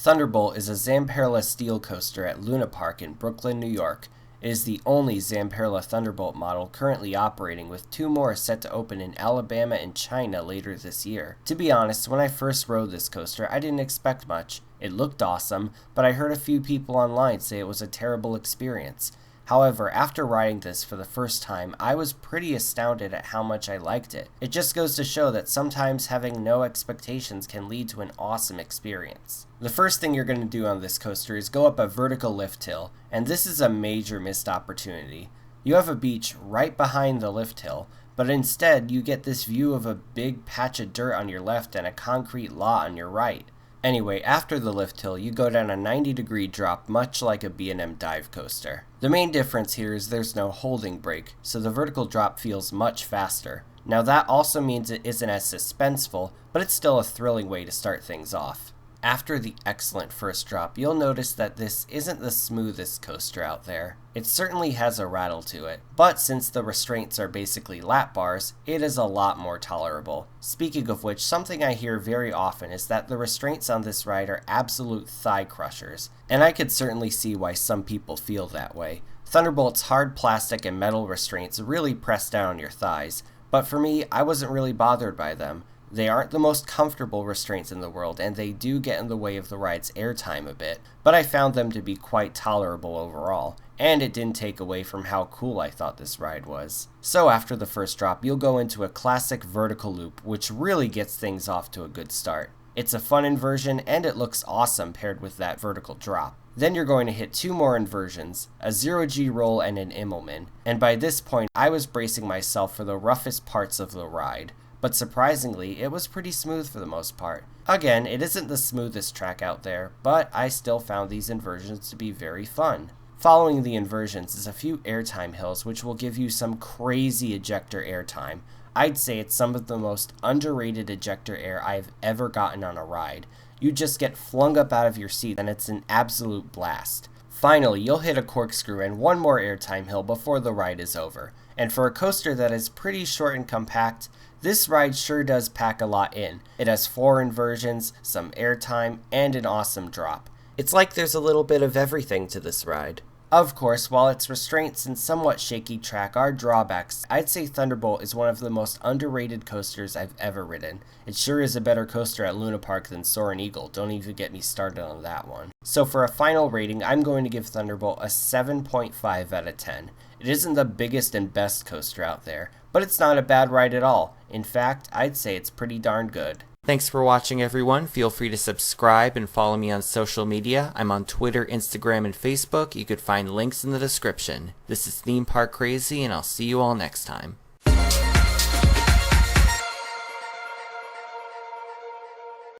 Thunderbolt is a Zamperla steel coaster at Luna Park in Brooklyn, New York. It is the only Zamperla Thunderbolt model currently operating, with 2 more set to open in Alabama and China later this year. To be honest, when I first rode this coaster, I didn't expect much. It looked awesome, but I heard a few people online say it was a terrible experience. However, after riding this for the first time, I was pretty astounded at how much I liked it. It just goes to show that sometimes having no expectations can lead to an awesome experience. The first thing you're going to do on this coaster is go up a vertical lift hill, and this is a major missed opportunity. You have a beach right behind the lift hill, but instead you get this view of a big patch of dirt on your left and a concrete lot on your right. Anyway, after the lift hill, you go down a 90-degree drop, much like a B&M dive coaster. The main difference here is there's no holding brake, so the vertical drop feels much faster. Now that also means it isn't as suspenseful, but it's still a thrilling way to start things off. After the excellent first drop, you'll notice that this isn't the smoothest coaster out there. It certainly has a rattle to it, but since the restraints are basically lap bars, it is a lot more tolerable. Speaking of which, something I hear very often is that the restraints on this ride are absolute thigh crushers, and I could certainly see why some people feel that way. Thunderbolt's hard plastic and metal restraints really press down on your thighs, but for me, I wasn't really bothered by them. They aren't the most comfortable restraints in the world, and they do get in the way of the ride's airtime a bit, but I found them to be quite tolerable overall, and it didn't take away from how cool I thought this ride was. So after the first drop, you'll go into a classic vertical loop, which really gets things off to a good start. It's a fun inversion, and it looks awesome paired with that vertical drop. Then you're going to hit 2 more inversions, a 0G roll and an Immelman, and by this point I was bracing myself for the roughest parts of the ride. But surprisingly, it was pretty smooth for the most part. Again, it isn't the smoothest track out there, but I still found these inversions to be very fun. Following the inversions is a few airtime hills, which will give you some crazy ejector airtime. I'd say it's some of the most underrated ejector air I've ever gotten on a ride. You just get flung up out of your seat and it's an absolute blast. Finally, you'll hit a corkscrew and 1 more airtime hill before the ride is over. And for a coaster that is pretty short and compact, this ride sure does pack a lot in. It has 4 inversions, some airtime, and an awesome drop. It's like there's a little bit of everything to this ride. Of course, while its restraints and somewhat shaky track are drawbacks, I'd say Thunderbolt is one of the most underrated coasters I've ever ridden. It sure is a better coaster at Luna Park than Soarin' Eagle, don't even get me started on that one. So for a final rating, I'm going to give Thunderbolt a 7.5 out of 10. It isn't the biggest and best coaster out there, but it's not a bad ride at all. In fact, I'd say it's pretty darn good. Thanks for watching, everyone. Feel free to subscribe and follow me on social media. I'm on Twitter, Instagram, and Facebook. You could find links in the description. This is Theme Park Crazy, and I'll see you all next time.